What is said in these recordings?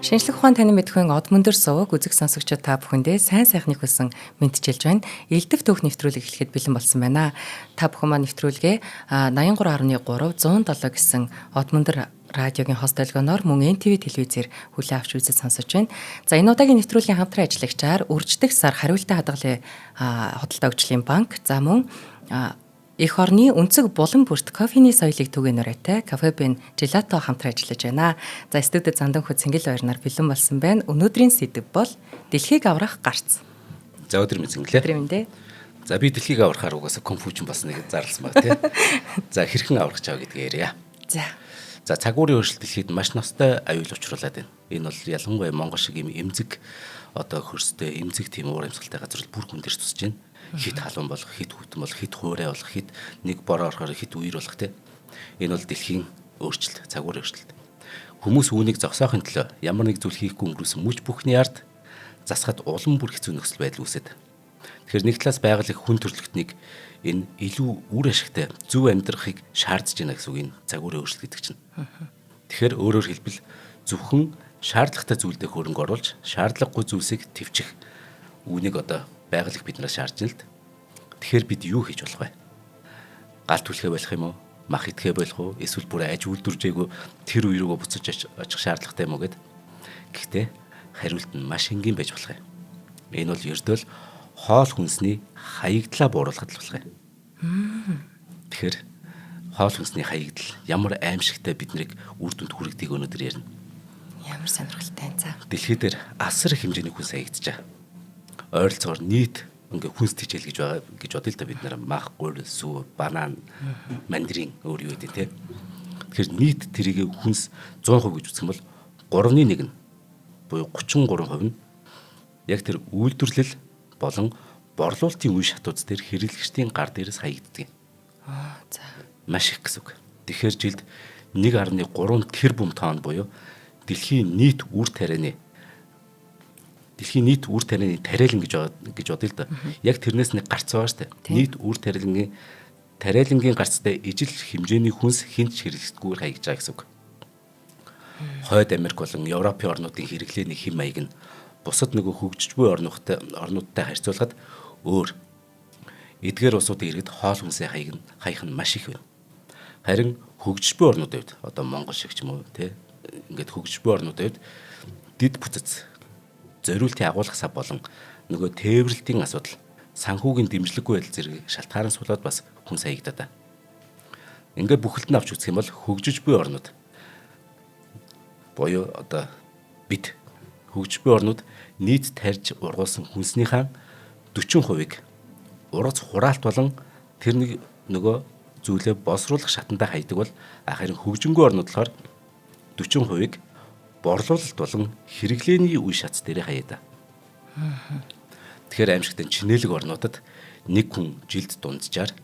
Шинжлэх ухаан танин мэдхүйн од мөндөр сувг үзэг сонсогчид та бүхэндээ сайн сайхныг хүсэн мэдчилж байна. Элдв төвх нэвтрүүлэг эхлэхэд бэлэн болсон байна. Та бүхэн маань нэвтрүүлгээ 83.3 107 гэсэн од мөндөр радиогийн хост долгионоор мөн NTV телевизээр хүлээн авч үзэж сонсож байна. За энэ удаагийн нэвтрүүлгийн хамтран ажиллагчаар үрждэг сар хариултаа хадгалын хөдөлთა хөгжлийн банк за мөн Эх орны өнцөг булан бүрт кофений соёлыг түгээнээрээ кафе бен желато хамтран ажиллаж байна. За студид Зандан хөө Цэнгэл баярнаар бэлэн болсон байна. Өнөөдрийн сэдэв бол дэлхийг аврах гарц. За өдөр мэцэнглээ. Өдрөндөө. За би дэлхийг аврахаар угаасаа конфучин болсныг зарласан баг тий. За хэрхэн аврах чав гэдгээ ярья. За цагуурын өөрчлөлт дэлхийд маш ностой аюул учруулад байна. Энэ бол ялангуяа Монгол шиг юм эмзэг одоо хөрстэй эмзэг тийм уур амьсгалтай газар бүр хүн дээр тусаж байна. Хит халуун болох, хит хүтэн болох, хит хуурай болох, хит нэг бороо орохоор хит үер болох тий. Энэ бол дэлхийн өөрчлөлт, цагуурын өөрчлөлт. Хүмүүс үүнийг зогсоохын төлөө ямар нэг зүйл хийхгүй өнгөрөөсөн мөч бүхний ард засахад улам бүр хэцүү нөхцөл байдал үүсэт. Тэгэхээр нэг талаас байгаль хүн төрөлхтнийг энэ илүү үр ашигтай зөв амьдрахыг шаардж байна гэсэн үг энэ цагуурын өөрчлөлт гэдэг чинь. Тэгэхээр өөрөөр хэлбэл зөвхөн шаардлагатай зүйлдээ хөрөнгө оруулж, шаардлагагүй зүйлсийг твчих. Үүнийг одоо байгаль биднээс шаардж байна л д. Тэгэхээр бид юу хийж болох вэ? Галт түлхээ болох юм уу? Мах идэхээ болох уу? Эсвэл бүр аж үйлдвэржээгүй тэр үе рүүгээ буцаж очих шаардлагатай юм уу гэд. Гэхдээ хариулт нь маш энгийн байж болох юм. Энэ бол ердөө л хоол хүнсний хаягдлаа бууруулахад л болох юм. Тэгэхээр хоол хүнсний хаягдал ямар аимшигтай биднийг үр дүнд хүргэдэг өнөөдөр ярина. Ямар сонирхолтой за. Дэлхий дээр асар их хэмжээний хүнс хаягдчихаа. Ойролцоогоор нийт ингээ хүнс хичээл гэж байгаа гэж бодъё л да бид нар мах, гур, сүү, банан, мандарин өөр юу гэдэг те. Тэгэхээр нийт тэрийг хүнс 100% гэж үзэх юм бол 3.1 нь буюу 33% нь яг тэр үйлдвэрлэл болон борлуулалтын үе шатууц дээр хэрэглэгчдийн гар дээрээс хаягддаг. За. Маш их гэсэн үг. Тэгэхээр жилд 1.3 тэрбум тонн буюу дэлхийн нийт үр тарианы тариалан гэж бодъё л да. Яг тэрнээс нэг гарц байгаа шүү дээ. Нийт үр тариалангийн гарцтай ижил хэмжээний хүнс хинч хэрэглэгдэггүйгээр хаягдж байгаа гэсэн үг. Хойд Америк болон Европын орнуудын хэрэглээний хэм маяг нь бусад нөгөө хөгжиж буй орнуудтай харьцуулахад өөр. Эдгээр улсуудын иргэд хоол хүнсээ хаях нь маш их байна. Харин хөгжиж буй орнуудын хувьд одоо Монгол шиг ч юм уу те ингээд хөгжиж буй орнуудын хувьд дид бүцэц зориултын агуулгах сав болон нөгөө тээвэрлэлтийн асуудал санхүүгийн дэмжлэггүй байдал зэрэг шалтгаан суулаад бас хүн хаягдаад. Ингээд бүхэлд нь авч үзэх юм бол хөгжиж буй орнууд буюу одоо бид хөгжиж буй орнууд нийт тарьж ургуулсан хүнснийхээ 40%-ийг ургац хураалт болон тэр нөгөө зүйлээ боловсруулах шатандаа хайдаг бол харин хөгжингүй орнууд болохоор 40%-ийг борлуулалт болон хэрэглээний үе шатц дээр хаяада. Тэгэхээр аимшигтай чинэлэг орнуудад нэг хүн жилд дунджаар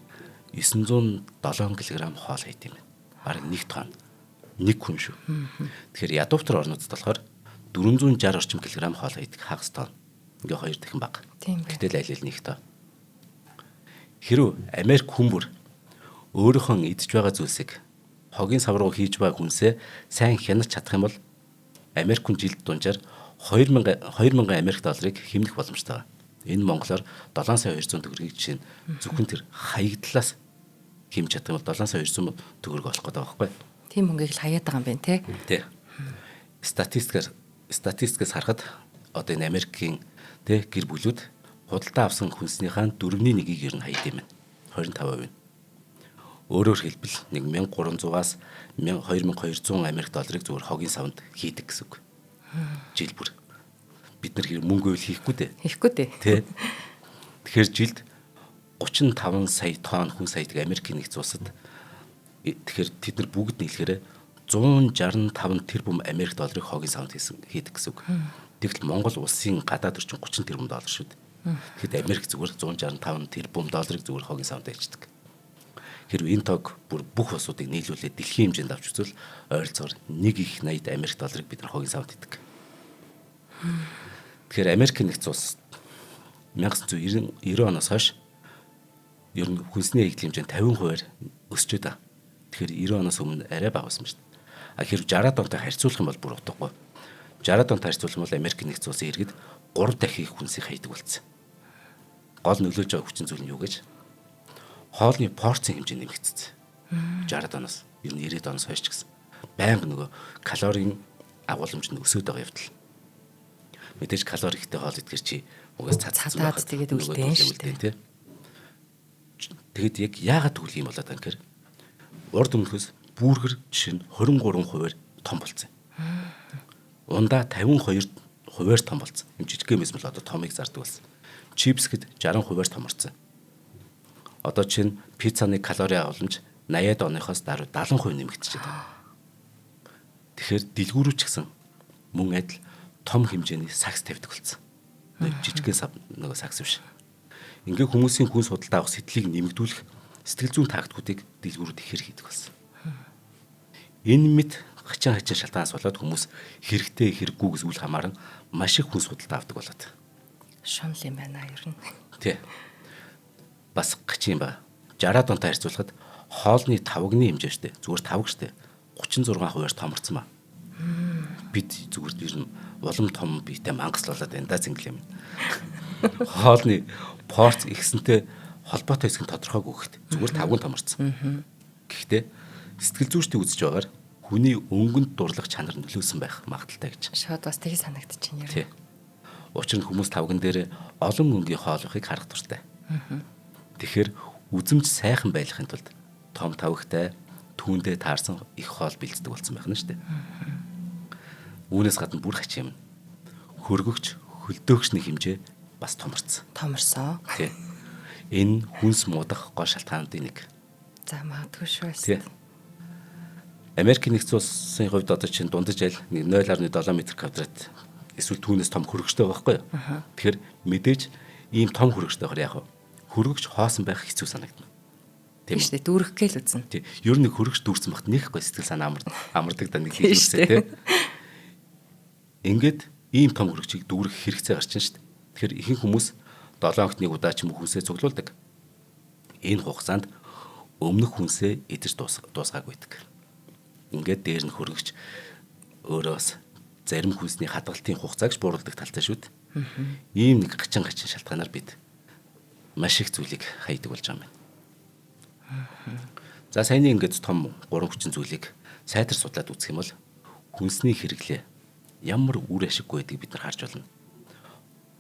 907 кг хоол хайд юм. Бараг нэг тонн. Нэг хүн шүү. Тэгэхээр ядуутар орнуудад болохоор 460 орчим килограмм хоол хайдаг хагас тонн. Ингээ хоёр дахин бага. Гэтэл аль нэг тоо. Хэрв Америк хүмүүр өөрийнхөө идж байгаа зүйлсийг хогийн сав руу хийж байгаа хүнсээ сайн хянаж чадах юм бол Америк хүн жилд дунджаар 2000 Америк долларыг хэмнэх боломжтой байна. Энэ Монголоор 7,200 төгрөгийг жишээ нь зөвхөн тэр хаягдлаас хэмж чадах юм бол 7,200 төгрөг олох гэдэг байгаа байхгүй. Тийм мөнгөийг л хаяад байгаа юм байна те. Тий. Статистикээс харахад одоо энэ Америкийн те гэр бүлүүд худалдаа авсан хүнснийхаа 4.1-ийг ер нь хаяд юм байна. 25%. Өөрөөр хэлбэл 1300-аас 2200 Америк долларыг зүгээр хогийн савнд хийдэг гэсэн үг. Жил бүр. Бид нар хэрэг мөнгө үйл хийхгүй дээ. Хийхгүй дээ. Тэ. Тэгэхээр жилд 35 сая тонн хүнс хайдаг Америкийн нэгдсэн улсад тэгэхээр тэд нар бүгд нийлэхээр 165 тэрбум Америк долларыг хогийн савнд хийдэг гэсэн үг. Тэгвэл Монгол улсын гадаад орчин 30 тэрбум доллар шүү дээ. Тэгэхэд Америк зүгээр 165 тэрбум долларыг зүгээр хогийн савнд хайчдаг. Хэрвээ энэ тог бүр бүх улсуудыг нийлүүлээд дэлхийн хэмжээнд авч үзвэл ойролцоогоор 1.80 Америк долларыг бид нар хогийн савд идэг. Тэгэхээр Америкийн нэгдсэн улс 1990 оноос хойш ер нь хүнсний хаягдлын хэмжээ 50% өсч байгаа. Тэгэхээр 90 оноос өмнө арай бага байсан шүү дээ. Хэрвээ 60-аад онтой харьцуулах юм бол бүр утгагүй. 60-аад он харьцуулбал Америк нэгдсэн улсын иргэд 3 дахин их хүнсийг хайдаг болсон. Гол нөлөөлж байгаа хүчин зүйл нь юу гэж? Хоолны порцийн хэмжээ нэмэгдсэн. 60-аад оноос ер нь 90-аад оноос хойш ч гэсэн байнга нөгөө калорийн агуулмж нь өсөд байгаа явдал. Мэдээж калори ихтэй хоол идгээр чи угаас цацсан байхад тэгээд үлдээн шүү дээ. Тэгэд яг яагаад тэгвэл юм болоод байгаа юм? Урд өмнөхөөс бүүргэр жишээ нь 23% том болсон. Ундаа 52% том болсон. Юм жижигхэн мэсмэл одоо томыг зардаг болсон. Чипс гэд 60% томорсон. Одоо чинь пиццаны калори агуулмж 80-аад оныхоос даруй 70% нэмэгдчихэж байна. Тэгэхээр дэлгүүрүүч гэсэн мөн адил том хэмжээний сакс тавьдаг болсон. Жижигхэн нөгөө сакс биш. Ингээ хүмүүсийн хүн судалдаа авах сэтгэлийг нэмэгдүүлэх сэтгэл зүйн тактикуудыг дэлгүүрүүд ихээр хийдэг болсон. Энэ мэд хачин шалтгаанаас болоод хүмүүс хэрэгтэй хэрэггүй гэж үл хамааран маш их хүн судалдаа авдаг болоод. Шунал юм байна ер нь. Тий. Бас хачин ба 60-аад онтой харьцуулахад хоолны тавгны хэмжээ штэ. Зүгээр тавг штэ. 36% томорцсон ба. Бид зүгээр ер нь улам том биетэй мангас болоод байна да зингэл юм. Хоолны порц ихсэнтэй холбоотой хэсэг нь тодорхойгүй хөхт. Зүгээр тавган томорцсон. Гэхдээ сэтгэл зүйчдийг үзэж байгаагаар хүний өнгөнд дурлах чанар нөлөөсөн байх магадaltaй гэж. Шууд бас тгий санагдчихэв юм яа. Учир нь хүмүүс тавган дээр олон өнгийн хоол ихийг харах дуртай. Тэгэхээр үзэмж сайхан байхын тулд том тавгтай түүндээ таарсан их хоол бэлддэг болсон байх нь шүү дээ. Үүнээс гадна бүр хачин юм. Хөргөгч, хөлдөөгчний хэмжээ бас томорцсон. Томорсон. Тий. Энэ хүнс муудах гол шалтгаануудын нэг. За магадгүй шүү ээ. Тий. Америк нэгдсэн улсын хувьд одоо чинь дундаж айл 0.7 м², эсвэл түүнээс том хөргөгчтэй байгаа байхгүй юу? Тэгэхээр мэдээж ийм том хөргөгчтэй байгаа яах вэ? Хөргөгч хоосон байх хэцүү санагдана. Тийм шүү дээ. Дүүрэх гээл үзнэ. Тий. Ер нь хөргөгч дүүрсэн багт нэхгүй сэтгэл санаа амардаг да нэг хэлүүлсэ тий. Ингээд ийм том хөргөгчийг дүүрэх хэрэгцээ гарч байна шүү дээ. Тэгэхээр ихэнх хүмүүс 7 хоногт нэг удаа ч юм уу хүнсээ цуглуулдаг. Энэ хугацаанд өмнөх хүнсээ идэж дуусгаагүй байдаг. Ингээд дээр нь хөргөгч өөрөөс зарим хүнсний хадгалтын хугацааг бууруулдаг талтай шүү дээ. Ийм нэг хачин шалтгаанаар бид маш их зүйлийг хайдаг болж байгаа юм байна. За саяны ингээд том 3 хүчин зүйлийг сайтар судлаад үзэх юм бол хүнсний хэрэглээ ямар үр ашиггүй байдгийг бид нар харж байна.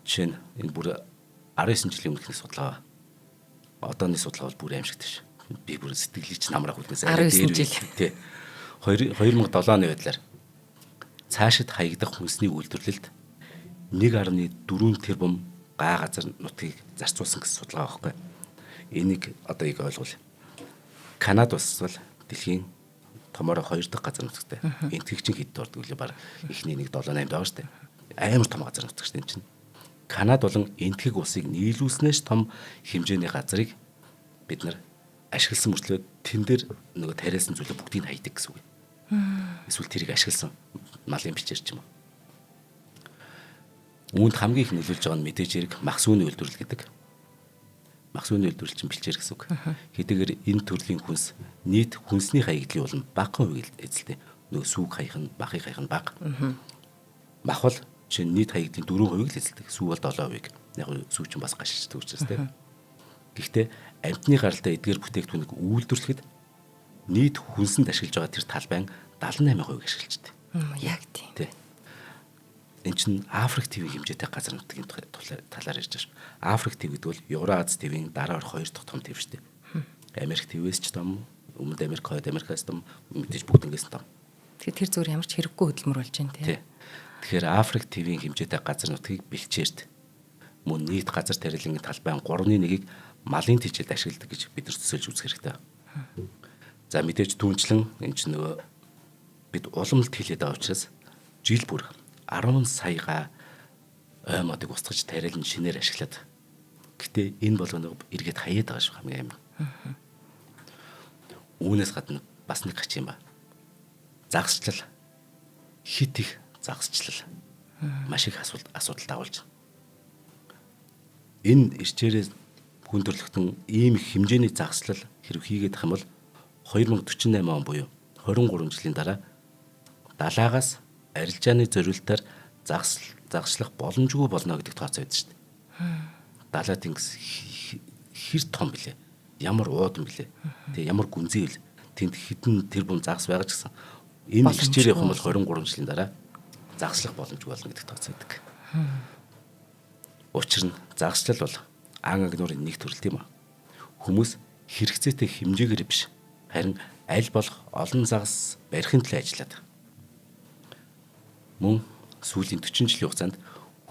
Жишээ нь энэ бүр 19 жилийн өмнөхний судалгаа. Одооны судалгаа бол бүр аимшигтай ш. Би бүр сэтгэлийг ч намрах үднээс 19 жил тий. 2007 оны байдлаар цаашид хаягдах хүнсний үйлдвэрлэлд 1.4 тэрбум га газар нутгийг зарцуулсан гэсэн судалгаа байхгүй. Энийг одоо яг ойлгуул. Канада улс бол дэлхийн томоор 2 дахь газар нутагтай. Энтгэгчин хэд дурдаг үлээ баг эхний 1.78 байгаа шүү дээ. Амар том газар нутаг шүү дээ чинь. Канада болон энтгэг улсыг нийлүүлснээс том хэмжээний газрыг бид нар ашигласан мөртлөө тэн дээр нөгөө тариасан зүйлээ бүгдийг хайдаг гэсэн үг. Эсвэл тэрийг ашигласан малын бичээр ч юм уу. Үүнд хамгийн их нөлөөлж байгаа нь мэдээж хэрэг мах сүүний үйлдвэрлэл гэдэг. Мах сүүний үйлдвэрлэл чинь бэлчээр гэсэн үг. Хэдийгээр энэ төрлийн хүнс нийт хүнсний хаягдлын улам багахан хувийг эзэлдэг. Нөгөө сүүг хаях нь махыг хаях нь бага. Мах бол чинь нийт хаягдлын 4% л эзэлдэг. Сүү бол 7%. Яг сүү чинь бас гашилчдаг учраас тийм. Гэхдээ амьтны гаралтай эдгээр бүтээгдэхүүнийг үйлдвэрлэхэд нийт хүнсэнд ашиглаж байгаа тэр талбайн 78% ашиглаждаг. Яг тийм. Энд чинь Африк ТV хэмжээтэй газар нутгийн талаар ярьж байгаа. Африк ТV гэдэг бол Евразиа ТV-ийн дараа 2 дахь том ТV шүү дээ. Америк ТV-с ч том, Өмнөд Америк, Хойд Америкаас том, мэдээж бүгд ингээс том. Тэгэхээр тэр зүгээр ямар ч хэрэггүй хөдөлмөр болж байна тийм. Тэгэхээр Африк ТV-ийн хэмжээтэй газар нутгийг бэлчээрд мөн нийт газар тариалангийн талбайн 3/1-ийг малын тэжээлд ашигладаг гэж бид нар төсөөлж үзэх хэрэгтэй. За мэдээж түүнчлэн энэ ч нөгөө бид уламжлалт хийлээд байгаа учраас жил бүр 10 саяга ой модыг устгаж тариалан шинээр ашиглаад. Гэтэ энэ болгоныг эргээд хаяад байгаа шүү хамгийн амар. Үүнээс гадна бас нэг хач юм ба. Загасчлал хит их загасчлал маш их асуудал дагуулж. Энэ ирчээрээ хүн төрөлхтөн ийм их хэмжээний загасчлал хэрэг хийгээд их юм бол 2048 он буюу 23 жилийн дараа далаагаас арилжааны зориултаар загслах боломжгүй болно гэдэг тооцоо байдаг шүү дээ. Далай тэнгис хэр том блэ? Ямар уудан блэ? Тэгээ ямар гүнзгий вэ? Тэнд хідэн тэр бүн загас байгаа ч гэсэн энэ хичээр явах юм бол 23 жилийн дараа загслах боломжгүй болно гэдэг тооцоо байдаг. Учир нь загслал бол ан агнуурын нэг төрөл тийм үү? Хүмүүс хэрэгцээтэй хэмжээгээр биш харин аль болох олон загас барихын төлөө ажилладаг. Мөн сүүлийн 40 жилийн хугацаанд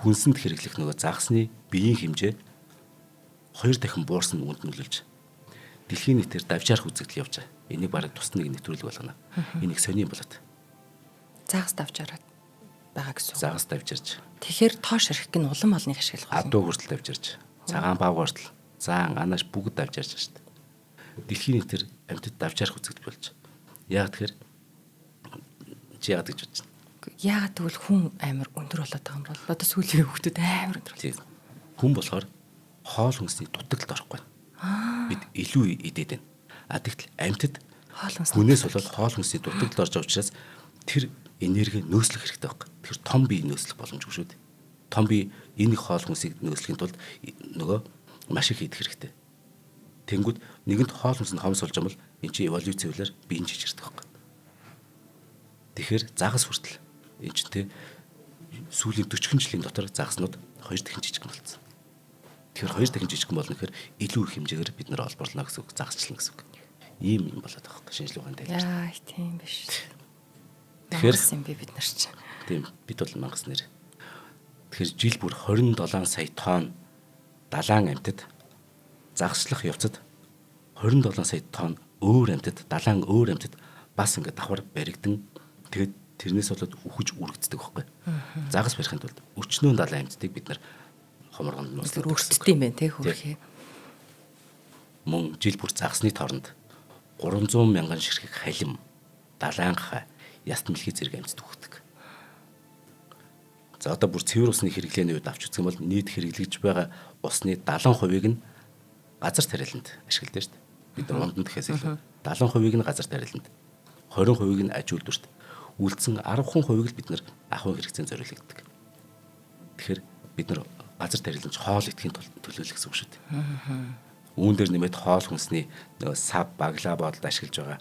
хүнсэнд хэрэглэх нөгөө загасны биеийн хэмжээ 2 дахин буурсан үнд нөлөөлж дэлхийн нийтээр давчаарх үзэгдэл явж байгаа. Энийг бараг тусна нэг нэвтрүүлэг болгоно. Энийг сони юм болоод. Загас давчаараад байгаа гэсэн. Загас давжирж. Тэгэхээр тоош архик нь улам олныг ашиглах болно. Адуу хүртэл давжирж. Цагаан бав хүртэл заан анааш бүгд давжирж байгаа шүү дээ. Дэлхийн нийтээр амьтад давчаарх үзэгдэл болж. Яг тэгэхээр чи яагаад гэж бодож байна? Яагаад тэгвэл хүн амар өндөр болоод байгаа юм бол одоо сүүлийн хүүхдүүд амар өндөр болчихсон. Хүн болохоор хоол хүнсний дутагдлд орохгүй. Бид илүү идээд байна. Тэгтэл амьтад хүнээс болоод хоол хүнсний дутагдлд орж байгаа учраас тэр энерги нөөцлөх хэрэгтэй байхгүй. Тэр том бие нөөцлөх боломжгүй шүү дээ. Том бие энэ хоол хүнсийг нөөцлөхийн тулд нөгөө маш их идэх хэрэгтэй. Тэнгүүд нэгэнд хоол хүнс нь хомс болж байгаа бол эн чинь эволюцийн хуулиар биеийн жижигэрдэг байхгүй. Тэгэхээр загас хүртэл эн чинь те сүүлийн 40 жилийн дотор загаснууд 2 дахин жижигэн болсон. Тэгэхээр 2 дахин жижигэн болно гэхээр илүү их хэмжээгээр бид нэр олборлно гэсэн үг, загасчлна гэсэн үг. Ийм юм болоод байгаа байхгүй шинжлэх ухааны тайлбар. Яа, тийм биш. Тэгэхээр бид нар ч. Тийм бид бол мангас нэр. Тэгэхээр жил бүр 27 сая тонн далайн амьтад загслах явцад 27 сая тонн өөр амьтад далайн өөр амьтад бас ингээд давхар баригдан тэгээд тэрнээс болоод үхэж үргэлждэг байхгүй. Загас барихын тулд өчнөө далайн амьтдыг бид нар хоморгонд нууцлаад өргөцдөг юм байна те хөрхий. Мөн жил бүр загасны торонд 300 мянган ширхэг халим далайн хай яст мэлхий зэрэг амьтд үхдэг. За одоо бүр цэвэр усны хэрэглээний үед авч үзэх юм бол нийт хэрэглэж байгаа усны 70%-ыг нь газар тариаланд ашигладаг шүү дээ. Бид нар унданд гэхээс илүү 70%-ыг нь газар тариаланд, 20%-ыг нь аж үйлдвэрт, үлдсэн 10% л бид нар ахуйн хэрэгцээнд зориулдаг. Тэгэхээр бид нар газар тариаланд хоол идэхийн тулд төлөөлөх гэсэн үг шүү дээ. Үүн дээр нэмээд хоол хүнсний нөгөө сав баглаа бодолд ашиглаж байгаа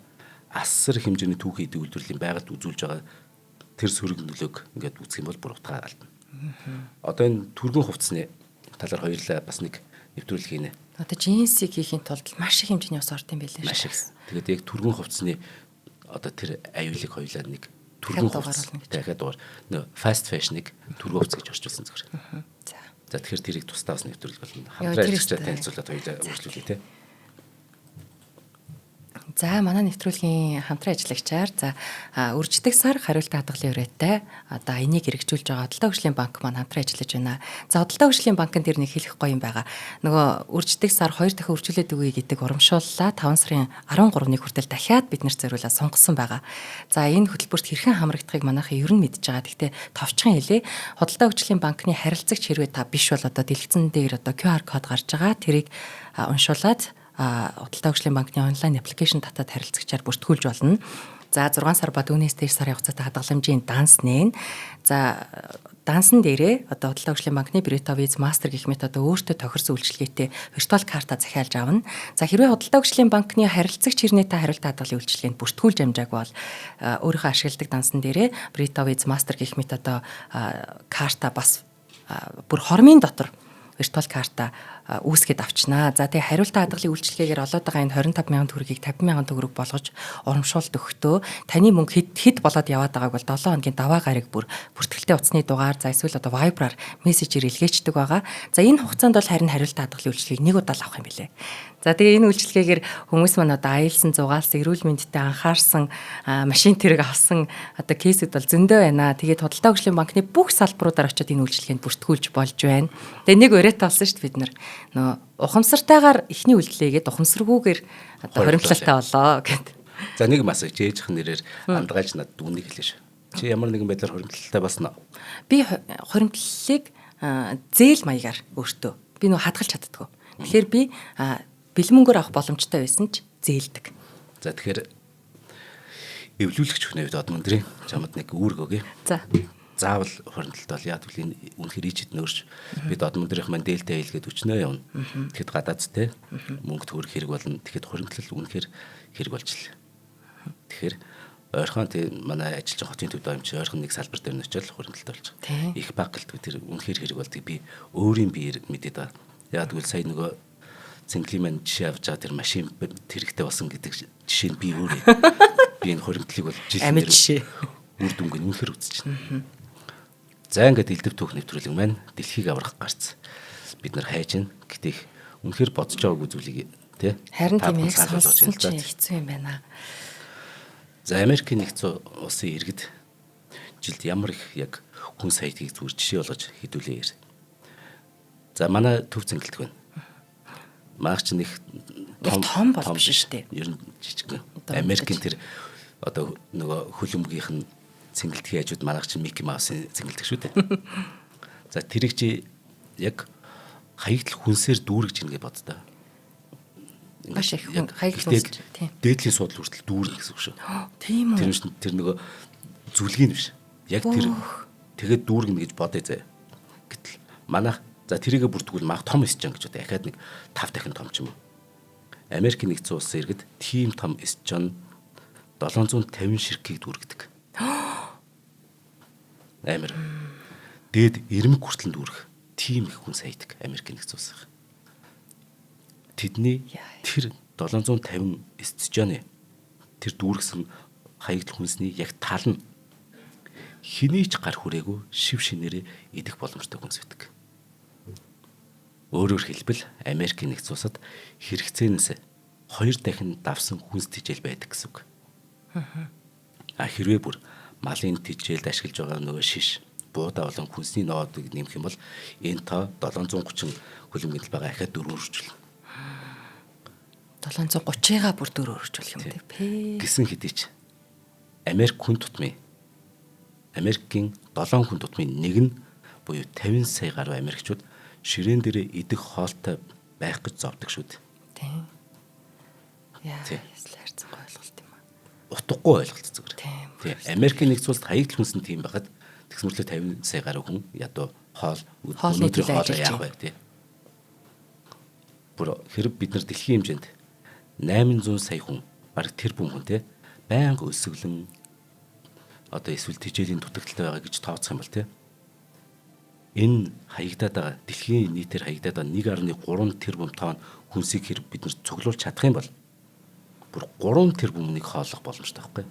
асар хэмжээний түүхий эдийн үйлдвэрлэлийн байгальд үзүүлж байгаа тэр сөрөг нөлөөг ингээд үзэх юм бол бүр утгаа алдна. Одоо энэ түргэн хувцсны талаар хоёрлаа бас нэг нэвтрүүлэг хийнэ. Одоо джинсийг хийхин тулд маш их хэмжээний ус орд юм байлээ шүү. Маш их. Тэгээд яг түргэн хувцсны одоо тэр аюулыг хоёлаа нэг түргэн хувцс дахиад дугаар нөө fast fashion-ыг түргэн хувцс гэж орчуулсан зүгээр. За тэгэхээр тэрийг тусдаа бас нэвтрүүлэг болно. Хамтран ажиллаж танилцуулаад хоёлаа үргэлжлүүлье те. За манай нэвтрүүлгийн хамтран ажиллагчаар за үрждэг сар хариулт хадгалын үрээтэй одоо энийг хэрэгжүүлж байгаа Худалдаа хөгжлийн банк маань хамтран ажиллаж байна. За Худалдаа хөгжлийн банкнд дэр нэг хэлэх гоё юм байгаа. Нөгөө үрждэг сар 2 дахин үржүүлээд өгье гэдэг урамшууллаа 5 сарын 13-ны хүртэл дахиад бид нарт зориулаад сонгосон байгаа. За энэ хөтөлбөрт хэрхэн хамрагдахыг манайхан ер нь мэдж байгаа. Гэхдээ товчхон хэлье. Худалдаа хөгжлийн банкны харилцагч хэрвээ та биш бол одоо дэлгэцэн дээр одоо QR код гарч байгаа. Тэрийг уншуулад Худалдаа хөгжлийн банкны онлайн аппликейшн татаад харилцагчаар бүртгүүлж болно. За 6 сар ба түүнээс дээш сарын хугацаатай хадгаламжийн данс нээн. За дансан дээрээ одоо Худалдаа хөгжлийн банкны Брито Виз Мастер гэх мэт одоо өөртөө тохирсон үйлчилгээтэй виртуал карта захиалж авна. За хэрвээ Худалдаа хөгжлийн банкны харилцагч хэрнээтэй хариулт хадгалын үйлчилгээнд бүртгүүлж амжааг бол өөрийнхөө ашигладаг дансан дээрээ Брито Виз Мастер гэх мэт одоо карта бас бүр хормын дотор виртуал карта үүсгээд авчнаа. За тэгээ хариулт хадгалын үйлчилгээгээр олоод байгаа энэ 25,000 төгрөгийг 50,000 төгрөг болгож урамшуулт өгөхдөө таны мөнгө хэд болоод яваад байгааг бол 7 хоногийн даваа гараг бүр бүртгэлтэй утасны дугаар за эсвэл одоо Viber-аар мессежээр илгээчдэг байгаа. За энэ хугацаанд бол харин хариулт хадгалын үйлчилгээг нэг удаа авах юм билээ. За тэгээ энэ үйлчилгээгээр хүмүүс маань одоо аялсан, зугаалсан, эрүүл мэндэд анхаарсан, машин тэрэг авсан одоо кейсүүд бол зөндөө байна. Тэгээд Худалдаа хөгжлийн банкны бүх салбаруудаар очиод энэ үйлчилгээнд бүртгүүлж болж байна. Тэгээ нэг өрөөтэй болсон шүү дээ бид нар. Нөө ухамсартайгаар ихний үйлдэлээгээд ухамсаргүйгээр одоо хоримтлалтай болоо гэд. За нэг масаж ээжийнх нэрээр андгааж надад үнийг хэлээ шүү. Чи ямар нэгэн байдлаар хоримтлалтай болсон уу? Би хоримтлалыг зээл маягаар өөртөө би нөө хадгалж чаддгүй. Тэгэхээр би бэлэн мөнгөөр авах боломжтой байсан ч зээлдэг. За тэгэхээр эвлүүлэгч хүний хувьд Одмон дэрийн чамд нэг үүрэг өгье. За. Заавал хоригдлолт бол яа гэвэл энэ үнэхээр ичэд нөрж бид Одмон дэрийнх мань дээлтэй айлгээд өчнөө явна. Тэгэхэд гадаадтай мөнгө төгрөг хэрэг болно. Тэгэхэд хоригдлол үнэхээр хэрэг болж л. Тэгэхээр ойрхон манай ажиллаж байгаа хотын төвд амч ойрхон нэг салбар дээр нь очиод хоригдлолт болж байгаа. Их баг гэлтгүй тэр үнэхээр хэрэг болдгийг би өөрийн биеэр мэдээд байгаа. Яа гэвэл сая нөгөө цэнгэлийн маань жишээ авч байгаа тэр машин тэрэгтэй болсон гэдэг жишээ нь би өөрөө би энэ хоригдлыг бол амин жишээ үр дүнг нь үнэхээр үзэж байна. За ингээд элдв түүх нэвтрүүлэг маань дэлхийг аврах гарц. Бид нар хайж гин гэтээ үнэхээр бодож байгаагүй зүйлийг тий. Харин тийм яг сонссон чинь хэцүү юм байна. За Америкийн нэгдсэн улсын иргэд жилд ямар их яг хүн саятгийг зүгээр жишээ болгож хэдүүлээ. За манай төв цэнгэлдэг байна. Маагч нэг том бол биш шүү дээ. Ер нь жижиг. Америкийн тэр одоо нөгөө хөлөмгийнх нь цэнгэлдэх яажууд манайх чинь Мики Маусын цэнгэлдэг шүү дээ. За тэрийг чи яг хаягдл хүнсээр дүүргэж ийн гэж боддоо. Маш их хүн хаягдл хүнс тийм. Дээдлийн судал хүртэл дүүрнэ гэсэн үг шүү. Тийм үү. Тэр нөгөө зүлгийн биш. Яг тэр тэгээд дүүргэнэ гэж бодъё заяа. Гэтэл манайх за тэрийгэ бүртгүүл мах том эсчэн гэж одоо дахиад нэг 5 дахин том ч юм уу. Америкийн нэгдсэн улсын иргэд тийм том эсчэн 750 ширхгийг дүүргэдэг. Амар. Дээд ирмэг хүртэл дүүрэх тийм их хүн саядаг Америкийн нэгдсэн улс. Тэдний тэр 750 эсчэны тэр дүүргэсэн хаягдл хүнсний яг тал нь хэний ч гар хүрээгүй шив шинээрээ идэх боломжтой хүнс байдаг. Өөрөөр хэлбэл Америкийн нэгдсэн улсад хэрэгцээнээс 2 дахин давсан хүнс тэжээл байдаг гэсэн үг. Хэрвээ бүр малын тэжээлд ашиглаж байгаа нөгөө шиш, буудаа болон хүнсний ноодыг нэмэх юм бол энэ тоо 730 хөлбөмбөг байгаа ахаад 4 өргөжүүлнэ. 730-га бүр 4 өргөжүүлэх юм дээ. Гэсэн хэдий ч Америк хүн тутмын Америкийн 7 хүн тутмын нэг нь буюу 50 сая гаруй Америкчууд ширээн дээр идэх хоолтой байх гэж зовдөг шүү дээ. Тийм. Яа, яслаарцсан ойлголт юм аа. Утгагүй ойлголт зүгээр. Тийм. Америкийн нэгдсэн улсад хаягдл хүнс нь тийм байхад тэгсмэрлээ 50 сая гаруй хүн ядуу өнөөдрийн хоол яах вэ тий. Бүр хэрэг бид нар дэлхийн хэмжээнд 800 сая хүн бараг тэр бүм хүн тий байнга өсөглөн одоо эсвэл тэжээлийн дутагдaltaй байгаа гэж тооцох юм бол тий. Энэ хаягдаад байгаа дэлхийн нийтээр хаягдаад байгаа 1.3 тэрбум тонн хүнсийг хэрэг бид нар цуглуулж чадах юм бол бүр 3 тэрбумыг хооллох боломжтой байхгүй.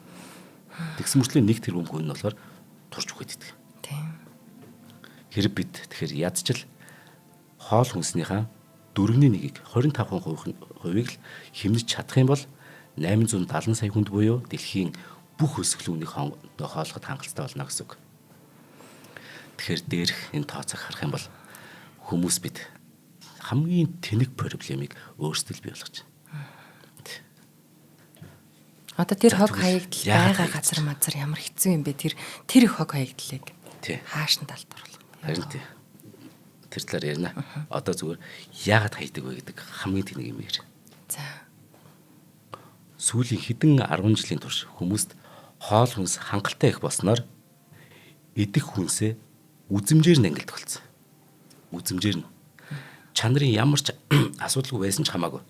Тэгсэн мөртлөө 1 тэрбум хүн нь болохоор турж үхээд идэг. Тийм. Хэрэг бид тэгэхээр ядчил хоол хүнснийхаа 4/1-ийг 25%-ийг л хэмнэж чадах юм бол 870 сая хүнд буюу дэлхийн бүх өсгөлүүнийг хооллоход хангалттай болно гэсэн үг. Тэгэхээр дээрх энэ тооцоог харах юм бол хүмүүс бид хамгийн тэнэг проблемыг өөрсдөө бий болгож байна. Одоо тэр хог хаягдл байгаа газар мазар ямар хэцүү юм бэ? Тэр их хог хаягдлыг хааш нь талбарлах. Харин тий. Тэр талаар ярина. Одоо зүгээр яагаад хайдаг вэ гэдэг хамгийн тэнэг юм ярь. За. Сүүлийн хэдэн 10 жилийн турш хүмүүст хоол хүнс хангалттай их болсноор идэх хүнсээ үзмжээр нь ангилдаг болсон. Үзмжээр нь чанарын ямар ч асуудалгүй байсан ч хамаагүй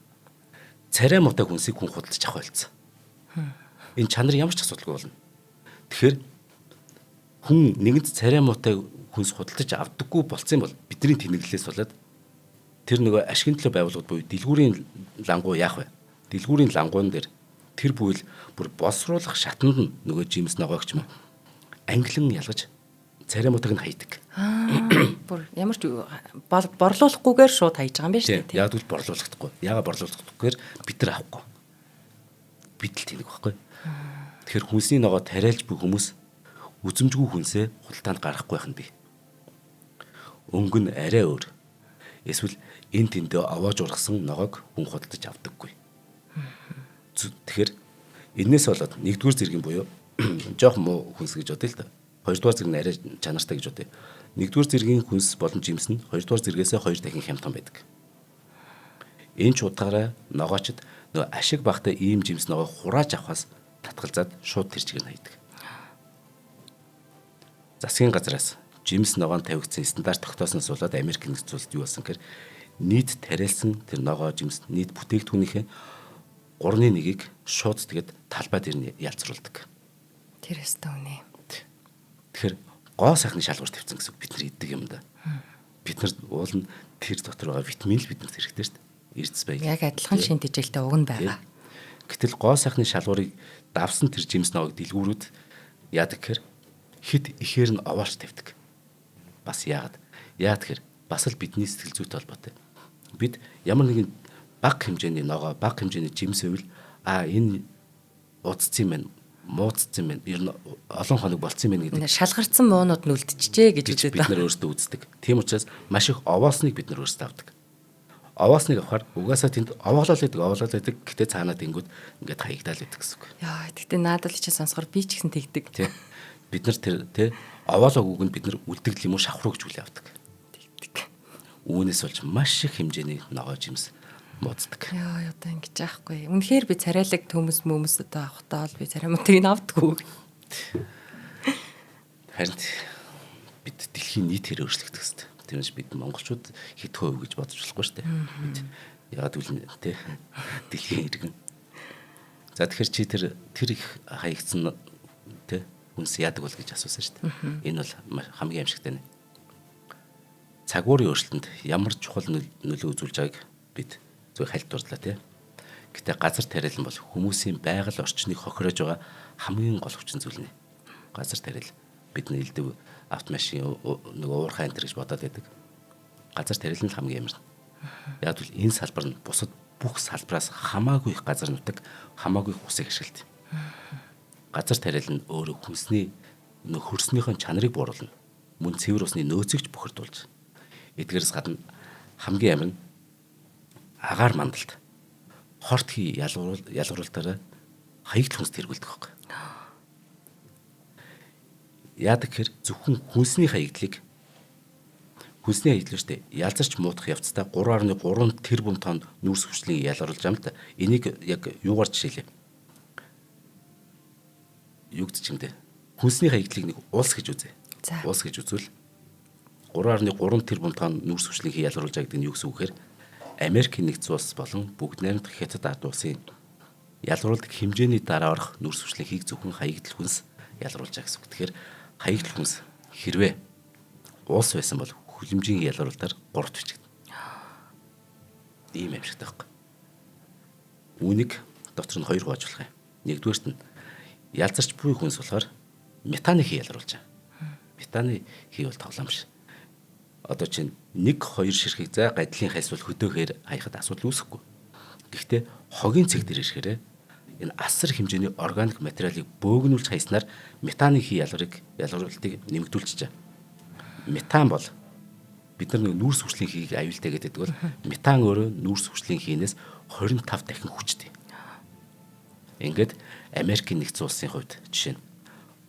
царай муутай хүнсийг хүн худалдаж авах байлцсан. Энэ чанар ямар ч асуудалгүй болно. Тэгэхээр хүн нэгэнт царай муутай хүнс худалдаж авдаггүй болцсон бол бидний тэнэглэлээс болоод тэр нөгөө ашигын төлөө байгууллагууд буюу дэлгүүрийн лангуу яах вэ? Дэлгүүрийн лангуун дээр тэр бүйл бүр боловсруулах шатанд нь нөгөө жимс ногоогч юм англин ялгаж царай муутайг нь хайдаг. Бүр ямар ч борлуулахгүйгээр шууд хайж байгаа юм байна шүү дээ. Яг л борлуулахдаггүй. Яагаад борлуулахдаггүйгээр бид нар авахгүй. Бид л тэнэг байхгүй. Тэгэхээр хүнсний ногоо тариалж буй хүмүүс үзэмжгүй хүнсээ худалдаанд гаргахгүй байх нь бий. Өнгө нь арай өөр. Эсвэл энэ тэндээ овоож ургасан ногоог хүн худалдаж авдаггүй. Тэгэхээр энээс болоод нэгдүгээр зэргийн буюу жоох муу хүнс гэж бодъё л да. Хоёрдугаар зэрэг нь арай чанартай гэж бодъё. Нэгдүгээр зэргийн хүнс болон жимс нь хоёрдугаар зэргээс 2 дахин хямдхан байдаг. Энэ ч удаараа ногоочд нөгөө ашиг багтай ийм жимс ногоо хурааж авахаас татгалзаад шууд тэр чигээр хайдаг. Засгийн газраас жимс ногоон тавигдсан стандарт тогтоосноос болоод Америк нэгдсэн улсад юу болсон гэхээр нийт тариалсан тэр ногоо жимс нийт бүтээгдэхүүнийхээ 3/1-ийг шууд тэгээд талбай дээр нь ялцруулдаг. Тэр өстө үнэ. Тэгэхээр гоо сайхны шалгуур тавьсан гэсэн бид нар иддэг юм да. Бид нар уулна тэр дотор байгаа витамин л бидэнд хэрэгтэй шүү дээ. Эрдэс байг. Яг адилхан шин тэжээлтэй уг нь байгаа. Гэтэл гоо сайхны шалгуурыг давсан тэр жимс ногоог дэлгүүрүүд яадаг гэхээр хит ихээр нь овоолж тавьдаг. Бас яагаад? Яагаад гэхээр бас л бидний сэтгэл зүйтэй холбоотой. Бид ямар нэгэн бага хэмжээний ногоо, бага хэмжээний жимс байвал энэ удцсан юм байна, муудцсан юм байна. Ер нь олон хоног болцсон юм байна гэдэг. Шалгарсан муунууд нь үлдчихжээ гэж үздэг. Бид нар өөрсдөө үздэг. Тийм учраас маш их овоосныг бид нар өөрсдөө авдаг. Овоосныг авахаар угаасаа тэнд овоолол байдаг. Гэтэ цаанаа тэнгүүд ингээд хаягдаал байдаг гэсэн үг. Яа, тэгтээ надад л чи сонсохоор би ч гэсэн тэгдэг. Тийм. Бид нар тэр овоолог үгэнд бид нар үлдэгдэл юм уу шавхруу гэж үл явдаг. Үүнээс болж маш их хэмжээний ногоо жимс мууддаг. Яа, одоо ингэж аахгүй. Үнэхээр би царайлаг төмөс мөмөс одоо авахтаа л би царамтыг нь авдаггүй. Харин бид дэлхийн нийтээр өөрчлөгдөх хэрэгтэй. Тэрнээс бид монголчууд хэдхэн хувь гэж бодож болохгүй шүү дээ. Бид яагаад үл тэ дэлхийн иргэн. За тэгэхээр чи тэр их хаягдсан тэ хүнс яадаг бол гэж асуусан шүү дээ. Энэ бол хамгийн аимшигтай нэ. Цагуурын өөрчлөлтөнд ямар чухал нөлөө үзүүлж байгааг бид зөв хальт дурлаа тий. Гэтэ газар тариалан бол хүмүүсийн байгаль орчныг хохироож байгаа хамгийн гол хүчин зүйл нэ. Газар тариал бидний элдв автомашин нөгөө уурхай энэ гэж бодоод байдаг. Газар тариал нь хамгийн амар. Яг л энэ салбар нь бусад бүх салбараас хамаагүй их газар нутаг, хамаагүй их усыг ашигладаг. Газар тариал нь өөрөө хүнсний хөрснийхөө чанарыг бууруулна. Мөн цэвэр усны нөөцийг бохирдуулж. Эдгээрээс гадна хамгийн амар нь агаар мандалт. Хорт хий ялгаруулалтаараа хаягдл хүнс тэргүүлдэг байхгүй. Яадаг гэхээр зөвхөн хүнсний хаягдлыг хүнсний хаягдл шүү дээ. Ялзарч муудах явцдаа 3.3 тэрбум тонн нүүрс хүчлийг ялгаруулж байгаа юм да. Энийг яг юугаар жишээлээ? Юу гэж юм бэ? Хүнсний хаягдлыг нэг улс гэж үзье. Улс гэж үзвэл 3.3 тэрбум тонн нүүрс хүчлийг ялгаруулж байгаа гэдэг нь юу гэсэн үг гэхээр Америкийн нэгдсэн улс болон бүгд найрамдах Хятад ард улсын ялгаруулдаг хэмжээний дараа орох нүүрс хүчлийг зөвхөн хаягдл хүнс ялгаруулж байгаа гэсэн үг. Тэгэхээр хаягдл хүнс хэрвээ улс байсан бол хүлэмжийн ялгаруулалтаар 3 бичигдэнэ. Ийм амжилттай байхгүй. Үүнийг дотор нь 2 хувааж болох юм. Нэгдүгээрт нь ялзарч буй хүнс болохоор метаны хий ялгаруулж байгаа. Метаны хий бол тоглоом биш. Одоо чинь 1-2 ширхэг зай гадлын хайсвал хөдөөхээр хаяхад асуудал үүсэхгүй. Гэхдээ хогийн цэг дээр ирэхээр энэ асар хэмжээний органик материалыг бөөгнүүлж хайснаар метаны хий ялгаруулалтыг нэмэгдүүлчихэж байгаа. Метан бол бид нар нүүрс хүчлийн хийг аюултай гэдэг бол метан өөрөө нүүрс хүчлийн хийнээс 25 дахин хүчтэй. Ингээд Америкийн нэгдсэн улсын хувьд жишээ нь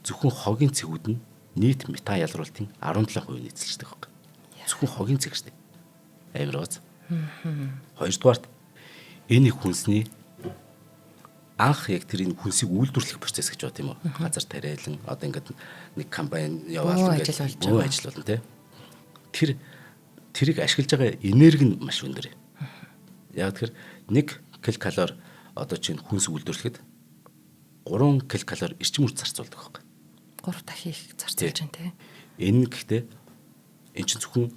зөвхөн хогийн цэгүүд нь нийт метан ялгаруулалтын 17% нийцэлждэг байхгүй. Зөвхөн хогийн цэг шүү дээ. Амар гоц. Хоёрдугаарт энэ хүнсний анх яг тэр энэ хүнсийг үйлдвэрлэх процесс гэж бод юм уу? Газар тариалан одоо ингээд нэг компани яваал ингээд ажил болно тий. Тэрийг ашиглаж байгаа энерги нь маш өндөр. Яг тэгэхээр 1 килокалори одоо чинь хүнс үйлдвэрлэхэд 3 килокалори эрчим хүч зарцуулдаг байхгүй. 3 дахин их зарцуулж байна тий. Энэ гэхдээ эн чинь зөвхөн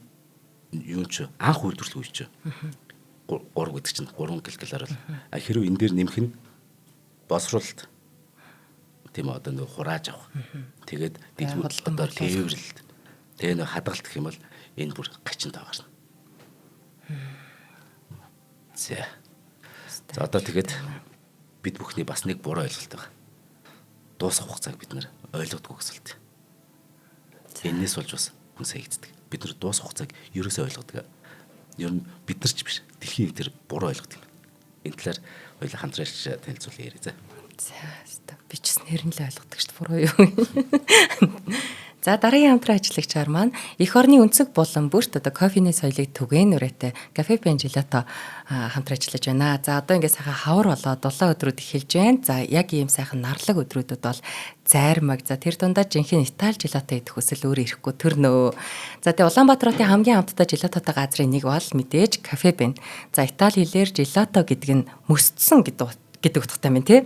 юун ч анх үйлдвэрлэх үе чинь 3 гэдэг чинь 3 килокалори бол хэрвээ энэ дээр нэмэх нь босруулалт тийм одоо нэг хурааж авах. Тэгээд дэлгүүрлэлт одоо тээвэрлэлт тэгээ нэг хадгалт гэх юм бол энэ бүр гачинтай гарна. За одоо тэгээд бид бүхний бас нэг буруу ойлголт байгаа. Дуусах хугацааг бид нар ойлгодгүй гэсэлт. Энээс болж бас хүн саягддаг. Бид нар дуусах хугацааг ерөөсөө ойлгодог. Ер нь бид нар ч биш. Дэлхийн дээр буруу ойлгодог юм. Энэ талаар хоёулаа хамтраач танилцуулъя яриа. За би ч нэр нь л ойлгодог шүү дээ буруу юу. За дараагийн хамтран ажиллагчаар маань эх орны өнцөг болон бүрт одоо кофений соёлыг түгээн нүрээтэй Cafe Ben Gelato хамтран ажиллаж байна. За одоо ингээд сайхан хавар болоод 7 өдрүүд эхэлж байна. За яг ийм сайхан нарлаг өдрүүдэд бол зайрмаг. За тэр дундаа жинхэнэ Итали желато идэх хүсэл өөрөө ирэхгүй төрнөө. За тэгээ Улаанбаатар хотын хамгийн амттай желатотой газрын нэг бол мэдээж Cafe Ben. За Итали хэлээр желато гэдэг нь мөсцсөн гэдэг утгатай юм тий.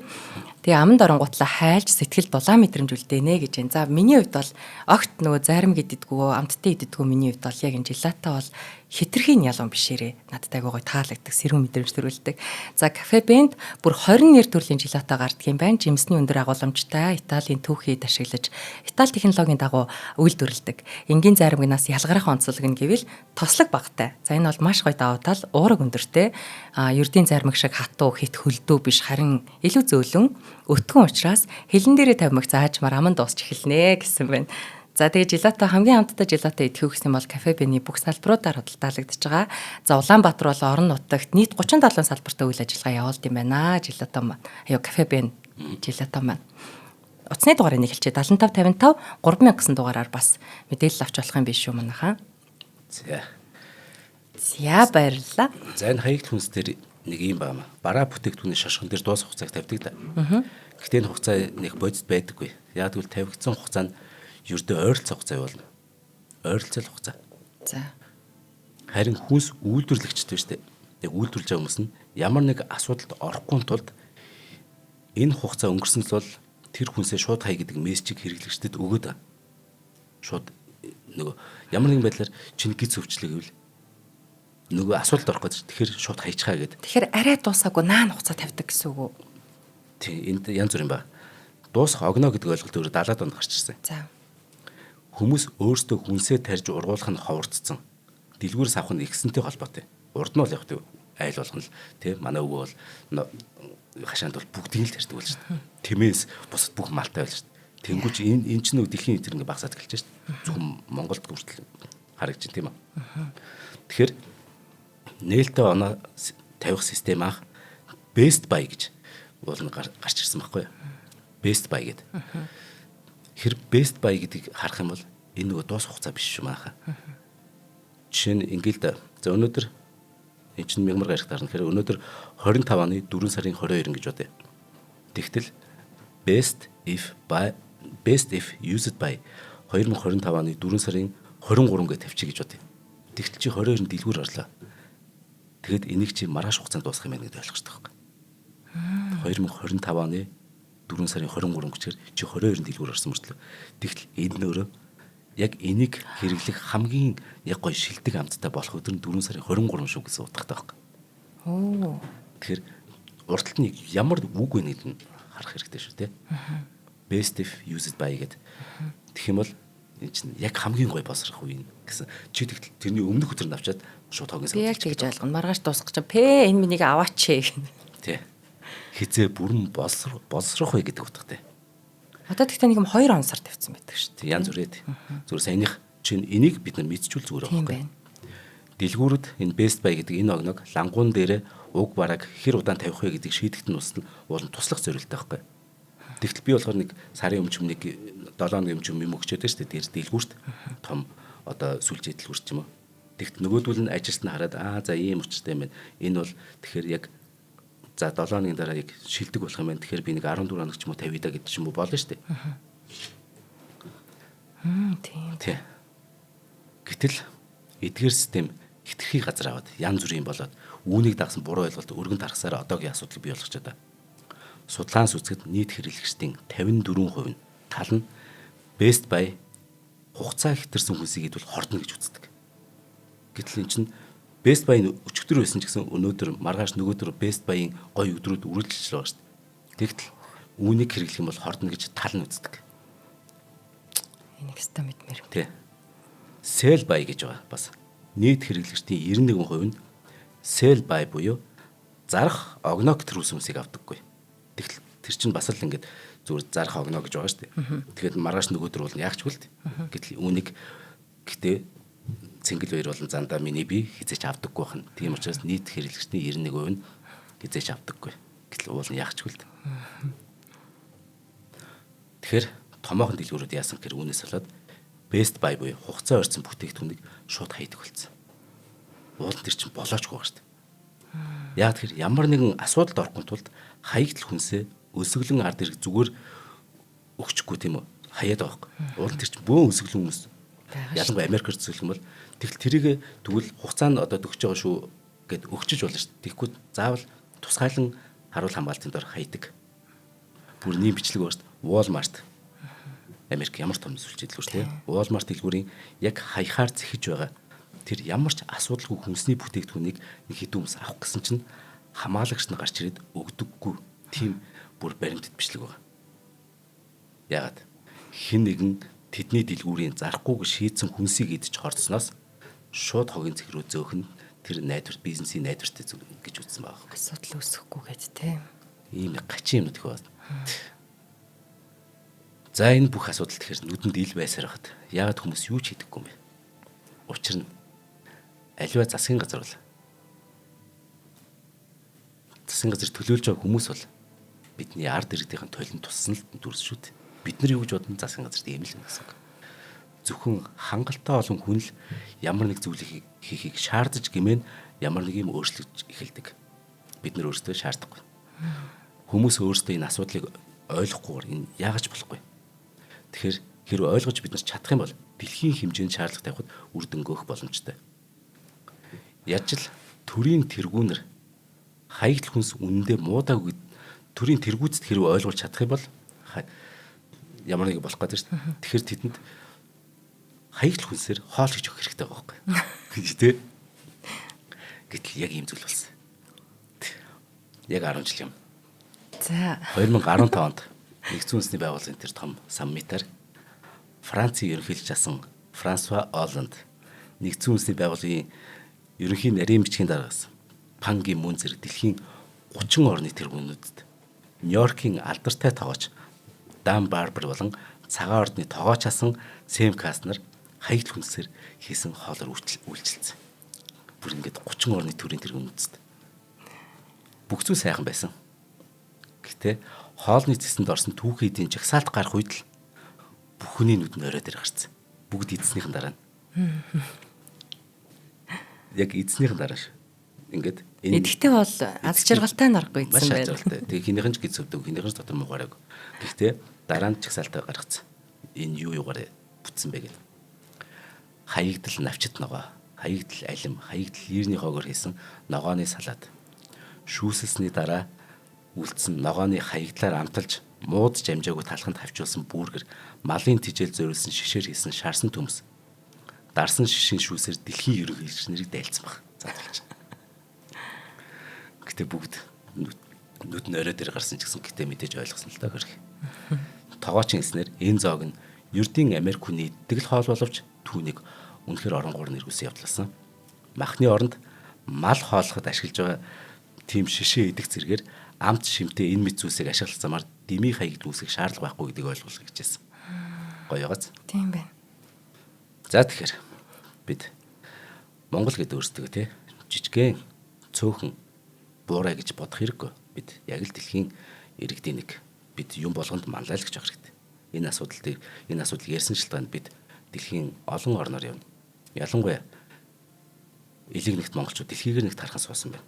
Тэгээ аманд оронгуутлаа хайлж сэтгэл дулаан мэдрэмжүүлдэнэ гэж байна. За миний хувьд бол огт нөгөө зарим гэдэггүй амттай идэггүй миний хувьд бол яг энэ желато бол хитрхийн ялуун бишээрээ надтай гой таалагддаг сэрүүн мэдрэмж төрүүлдэг. За Cafe Ben-д бүр 20 нэр төрлийн желато гардаг юм байна. Жимсний өндөр агуулмжтай Италийн түүхийд ашиглаж Итали технологийн дагуу үйлдвэрлэдэг. Энгийн заримгнаас ялгарах онцлог нь гэвэл тослог багтай. За энэ бол маш гоё давуу тал, уураг өндөртэй. Ердийн заримг шиг хатуу хит хөлдөө биш харин илүү зөөлөн өтгөн учраас хилэн дээрээ тавимаг заажмаар аман дуусч эхэлнэ гэсэн байна. За тэгээ желато хамгийн амттай желато идэхүү гэсэн бол Cafe Ben-ий бүх салбаруудаар худалдаалагдж байгаа. За Улаанбаатар бол орон нутагт нийт 37 салбартай үйл ажиллагаа явуулд юм байна. Желато маань. Cafe Ben желато маань. Утасны дугаарыг эхэлчээ 75 55 3000 гэсэн дугаараар бас мэдээлэл авч болох юм биш үү манайхаа. За. За баярлалаа. За энэ хаягт хүнс дээр нэг юм байна. Бараа бүтээгдэхүүний шашган дээр дуус хугацааг тавьдаг да. Гэхдээ энэ хугацаа нэг бодит байдаггүй. Яг тэгвэл тавигдсан хугацаа нь ердөө ойролцоо хугацаа явуулна. Ойролцоо хугацаа. За. Харин хүнс үйлдвэрлэгчтэй шүү дээ. Яг үйлдвэрлэж байгаа хүмүүс нь ямар нэг асуудалд орохгүй тулд энэ хугацаа өнгөрсөн л бол тэр хүнсээ шууд хай гэдэг мессежийг хэрэглэгчдэд өгөөд байгаа. Шууд нөгөө ямар нэгэн байдлаар чинь гиз өвчлөө гэвэл нөгөө асуудалд орох гэж тэгэхээр шууд хайчихаа гэдэг. Тэгэхээр арай дуусаагүй наан хугацаа тавьдаг гэсэн үг үү? Тий, энд янз бүр юм ба. Дуусах огно гэдэг ойлголт өөрөө 70-аад онд гарч ирсэн. За. Хүмүүс өөрсдөө хүнсээ тарьж ургуулах нь ховордсон. Дэлгүүрээс авах нь ихсэнтэй холбоотой. Урд нь бол яг тийм айл болгоно л тий манай өвөө бол хашаанд бол бүгдийг л тарьдаг болж шүү дээ. Тэмээс бусад бүх малтай болж шүү дээ. Тэнгүүч энэ ч нэг дэлхийн эзэр ингээ багасаад эхэлж шүү дээ. Зөвхөн Монголд хүртэл харагдаж байна тийм үү. Тэгэхээр нээлттэй оноо тавих систем анх Best Buy гэж уулна гарч ирсэн байхгүй юу? Best Buy гэдэг. Тэр Best Buy гэдгийг харах юм бол энэ нөгөө дуус хугацаа биш шүү мааха. Жишээ нь ингээл за өнөөдөр энэ чинь мягмар гарах дарна. Тэгэхээр өнөөдөр 25 оны 4 сарын 22 гэж бодъё. Тэгтэл Best if used by 2025 оны 4 сарын 23 гэж тавьчих гэж бодъё. Тэгтэл чи 22-нд дэлгүүр орлоо. Тэгэд энийг чи маргааш хугацаанд дуусгах юм байна гэдээ ойлгож байгаа юм. 2025 оны 4 сарын 23 гэхээр чи 22-нд дэлгүүр орсон мөртлөө. Тэгтэл энэ нөрөө яг энийг хэрэглэх хамгийн яг гоё шилдэг амттай болох өдөр нь 4 сарын 23 шүү гэсэн утгатай байхгүй. Оо. Тэгэхээр урталт нь ямар үг вэ гэдгийг харах хэрэгтэй шүү те. Best if used by гэдэг. Тэгэх юм бол энэ чинь яг хамгийн гоё босрох үе гэсэн. Чи тэгтэл тэрний өмнөх өдөр нь авчаад шууд хогоос би яг тэгж ойлгоно. Маргааш дуусгах чинь энэ минийг аваач гэх. Тий. Хизээ бүрэн боловсрох вэ гэдэг утгатай. Одоо тэгтээ нэг юм 2 онсаар тавьсан байдаг шүү дээ. Янз бүрээд. Зүгээр саяных чинь энийг бид нар мэдчихвэл зүгээр байхгүй. Дэлгүүрүүд энэ Best Buy гэдэг энэ огног лангуун дээр уг бараг хэр удаан тавих вэ гэдгийг шийдэгт нь уулын туслах зорилттой байхгүй. Тэгтэл би болохоор нэг сарын өмнө нэг 7 хоногийн өмнө юм өгчөөд шүү дээ. Тэр дэлгүүрт том одоо сүлжээ дэлгүүрч юм уу. Тэгт нөгөөдүүл нь ажилт нь хараад за ийм учиртай юм байна. Энэ бол тэгэхээр яг за 7 хоногийн дараа яг шилдэг болох юм байна. Тэгэхээр би нэг 14 хоног ч юм уу тавья да гэдэг ч юм уу болно шүү дээ. Тийм. Тий. Гэтэл эдгээр систем хитрхи газар аваад янз бүрийн болоод үүнийг дагсан буруу ойлголт өргөн тархсаар одоогийн асуудал бий болгож байгаа. Судлаан сүзгэд нийт хэрэглэгчдийн 54% нь тал нь Best Buy хугацаа хитэрсэн хүнсийг идвэл хордно гэж үздэг. Гэтэл эн чинь Best Buy өчигдөр байсан ч гэсэн өнөөдөр маргааш нөгөөдөр Best Buy-ийн гоё өдрүүд үргэлжилж байгаа шүү дээ. Тэгтэл үүнийг хэрэглэх юм бол хордно гэж тал нь үздэг. Энийг өстө мэдмээр. Тий. Sell Buy гэж байгаа бас. Нийт хэрэглэгчдийн 91% нь Sell Buy буюу зарах огног төрүүлсэн хүнсийг авдаггүй. Тэгтэл тэр чинь бас л ингээд зүгээр зарах огноо гэж байгаа шүү дээ. Тэгэхээр маргааш нөгөөдөр бол яах ч үл дээ. Гэтэл үүнийг гэтээ цэнгэл баяр болон зандаа миний би хизээч авдаггүй байна. Тийм учраас нийт хэрэглэгчдийн 91% нь хизээч авдаггүй. Гэтэл уул нь яах ч үл дээ. Тэгэхээр томоохон дэлгүүрүүд яасан гэхээр үүнээс болоод best buy буюу хугацаа орсон бүтээгдэхүүнийг шууд хайдаг болсон. Уул нь тэр чинь болоочгүй байгаа шүү дээ. Яг тэр ямар нэгэн асуудалд орохгүй тулд хаягдл хүнсээ өсөглөн ард ирэх зүгээр өгчихгүй тийм үү? Хаяад байгаа байхгүй. Уул нь тэр чинь бөөн өсөглөн хүмүүс. Ялангуяа Америкээр зөвлөх юм бол тэгэл тэрийг тэгвэл хугацаанд одоо төгсөж байгаа шүү гэд өгчөж болно шүү дээ. Тэгэхгүй заавал тусгайлан харуул хамгаалтын дор хайдаг. Бүр нэм бичлэг байна шүү дээ. Walmart. Америк ямар том сүлжээдлгүй шүү дээ. Walmart дэлгүүрийн яг хаяхаар зэхэж байгаа тэр ямар ч асуудалгүй хүнсний бүтээгдэхүүнийг нэг хэдэн хүмүүс авах гэсэн чинь хамгаалагч нь гарч ирээд өгдөггүй. Тийм бүр баримтат бичлэг байгаа. Яагаад хэн нэгэн тэдний дэлгүүрийн зарахгүйг шийдсэн хүнсийг идэж хорцсноос шууд хогийн зэх рүү зөөхөн тэр найдварт бизнесийн найдвартай зүг гэж үзсэн байгаа. Асуудал үүсэхгүй гэж тийм. Ийм гачин юмнууд их байна. За энэ бүх асуудал тэгэхээр нүдэнд ил байсаар хахад яагаад хүмүүс юу ч хийдэггүй юм бэ? Учир нь аливаа засгийн газар бол засгийн газар төлөөлж байгаа хүмүүс бол бидний ард иргэдийн толинд туссан л дүрс шүү дээ. Бид нар юу гэж бодно засгийн газарт ийм л юм гэсэн. Зөвхөн хангалттай олон хүн л ямар нэг зүйлийг хийхийг шаардаж гэмээн ямар нэг юм өөрчлөж эхэлдэг. Бид нар өөрсдөө шаардахгүй. Хүмүүс өөрсдөө энэ асуудлыг ойлгохгүйгээр энэ яагаад ч болохгүй. Тэгэхээр хэрвээ ойлгож бид нар чадах юм бол дэлхийн хэмжээнд шаардлага тавихад үр дүн өгөх боломжтой. Яаж л төрийн тэргүүнэр хаягдл хүнс үнэндээ муудаагүй төрийн тэргүүцэд хэрвээ ойлгуулж чадах юм бол ямар нэг болох гэдэг шүү дээ. Тэгэхээр тэдэнд хаягдл хүнсээр хоол хийж өгөх хэрэгтэй байгаа байхгүй. Гэж тий. Гэтэл яг ийм зүйл болсон. Яг 10 жил юм. За 2015 онд Нэгдсэн үндэсний байгууллагын тэр том саммитаар Францын ерөнхийлөгч асан Франсуа Олланд Нэгдсэн үндэсний байгууллагын ерөнхий нарийн бичгийн дараагаас Пан Ги Мун зэрэг дэлхийн 30 орны тэргүүнүүдэд Нью-Йоркийн алдартай тоогооч Dan Barber болон цагаан ордны тоогооч асан Сэм Каснер хаягдл хүнсээр хийсэн хоолоор үйлчилсэн. Бүр ингээд 30 орны төрийн тэргүүнүүдэд бүх зүйл сайхан байсан. Гэтэ хоолны цэсэнд орсон түүхий эдийн жагсаалт гарах үед л бүхний нүд нь орой дээр гарцсан. Бүгд эзснийхэн дараа нь. Яг эзснийхэн дараа ш. Ингээд энэ эдгтэй бол аз жаргалтай нарахгүй эзсэн байна. Маш аз жаргалтай. Тэгээ хинийхэн ч гиз өвдөг, хинийхэн ч дотор муугаараг. Гэхдээ дараа нь жагсаалтаа гаргацсан. Энэ юу юугаар бүтсэн бэ гэдэг. Хаягдл навчит ногоо, хаягдл алим, хаягдл ирний хоогоор хийсэн ногооны салаад. Шүүсэлсний дараа үлдсэн ногооны хаягдлаар амталж муудж амжаагүй талханд хавчуулсан бүргэр, малын тижэл зөөрүүлсэн шишээр хийсэн шарсан төмс. Дарсан шишийн шүүсээр дэлхийн ерөнхийлөгч нарыг дайлцсан баг. Задлж. Гэтэ бүгд нүд нь орой дээр гарсан ч гэсэн гэтэ мэдээж ойлгосон л даа хөрх. Тоогоочийн хэлснээр энэ зоог нь ердийн Америк хүний иддэг л хоол боловч түүнийг үнэхээр оронгоор нэргүүлсэн явдласан. Махны оронд мал хооллоход ашиглаж байгаа тийм шишээ идэх зэрэгээр амт шимтээ энэ мэд зүйлсийг ашиглах замаар дэмий хаягдл үүсгэх шаардлага байхгүй гэдгийг ойлгуулах гэжсэн. Гоё ягац. Тийм байна. За тэгэхээр бид Монгол гэдэг өөрсдөө тий жижигхэн цөөхөн буурай гэж бодох хэрэггүй. Бид яг л дэлхийн иргэдийн нэг бид юм болгонд манлайлагч авах хэрэгтэй. Энэ асуудлыг ярьсан шилтгаанд бид дэлхийн олон орноор явна. Ялангуяа элэг нэгт монголчууд дэлхийгээр нэгт хархан суусан байна.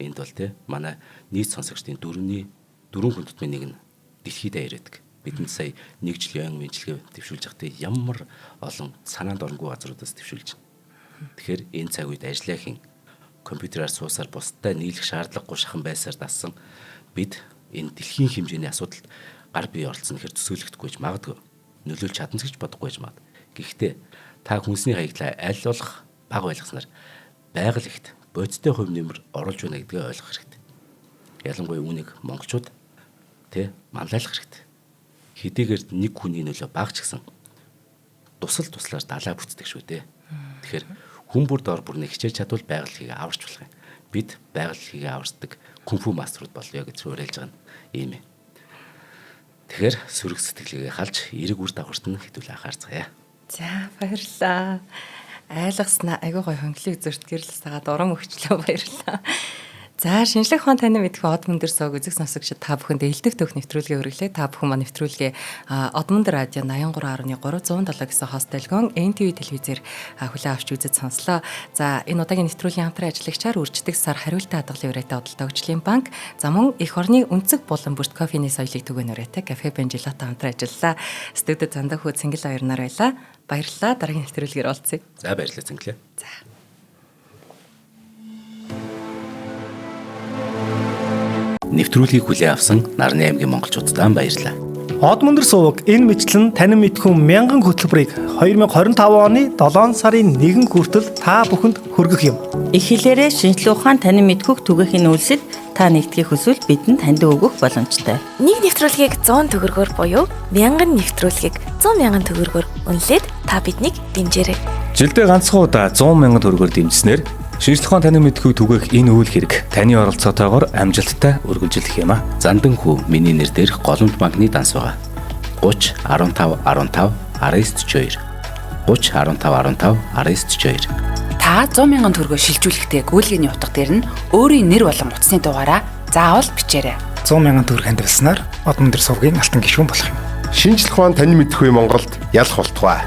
Энд бол тий манай нийт сонсогчдын дөрвөн хүн дотны нэг нь дэлхийд ирээдэг. Бидэнд сая 1 жил ян мэдлэгээ дэвшүүлж явахдаа ямар олон санаанд оронгүй газруудаас дэвшүүлж байна. Тэгэхээр энэ цаг үед ажиллаа хийн компьютераар суусаар бусдад нийлэх шаардлагагүй шахан байсаар дассан бид энэ дэлхийн хэмжээний асуудалд гар бие оролцсон гэхээр төсөөлөгдөхгүй ч магадгүй нөлөөлж чадна гэж бодохгүй ч магад. Гэхдээ та хүнсний хаягдлаа аль болох бага байлгаснаар байгаль ихт бодиттой хувь нэмэр оруулж байна гэдгийг ойлгох хэрэгтэй. Ялангуяа үүнийг монголчууд тий манлайлах хэрэгтэй. Хэдийгээр нэг хүний нөлөө бага ч гэсэн туслаар далаа бүтдэг шүү дээ. Тэгэхээр хүн бүр дор бүрний хичээж чадвал байгаль хийгээ аварч болох юм. Бид байгаль хийгээ аварчдаг кунфу мастеруд болъё гэж уриалж байгаа юм ээ. Тэгэхээр сөрөг сэтгэлгээ халж эрэг үр дагаварт нь хэдүүл анхаарцгаая. За баярлалаа. Айлгаснаа айгүй гой хонглыг зөрт гэрлээс тагаад урам өгчлөө баярлалаа. За шинжлэх ухаан танин мэдхүү Одмондор сувг үзэг сонсогчид та бүхэнд элдв төх нэвтрүүлгээ өргөлээ. Та бүхэн маань нэвтрүүлгээ Одмондор радио 83.3 107 гэсэн хост телефон NTV телевизээр хүлээн авч үзэж сонслоо. За энэ удаагийн нэвтрүүлгийн хамтран ажиллагчаар үрждэг сар хариултаа хадгалын урайтай Одолтой хөгжлийн банк, за мөн эх орны өнцөг булан бүрт кофений соёлыг түгээн урайтай Кафе Бенжилото хамтран ажиллалаа. Студид Зандахүү Цэнгэл хоёр нар байлаа. Баярлалаа. Дараагийн нэвтрүүлгээр уулзъя. За баярлалаа Цэнгэлээ. За. Нэвтрүүлгийг хүлээн авсан Нарны аймгийн монголчуудаа баярлалаа. Одмондор сувг энэ мэтлэн танин мэдхүүн 1000 хөтөлбөрийг 2025 оны 7 сарын 1 хүртэл та бүхэнд хүргэх юм. Их хэлээрээ шинжлэх ухаан танин мэдхүг түгээхийн үйлсэд та нэгтгэх хүсвэл бидэнд таньд өгөх боломжтой. Нэг нэвтрүүлгийг 100 төгрөгөөр буюу 1000 нэвтрүүлгийг 100,000 төгрөгөөр үнэлээд та биднийг дэмжээрэй. Жилдээ ганцхан удаа 100,000 төгрөгөөр дэмжснээр шинжлэх ухаан танин мэдхүүг түгээх энэ үйл хэрэг таны оролцоотойгоор амжилттай үргэлжлэх юм а. Зандан хүү миний нэр дээрх голомт банкны данс байгаа. 30 15 15 1942 30 15 15 1942. Та 100,000 төгрөгөөр шилжүүлэхдээ гүйлгээний утга дээр нь өөрийн нэр болон утасны дугаараа заавал бичээрэй. 100,000 төгрөг хандвалснаар Одмондор сувгийн алтан гишүүн болох юм. Шинжлэх ухаан танин мэдхгүй Монголд ялах болтугай.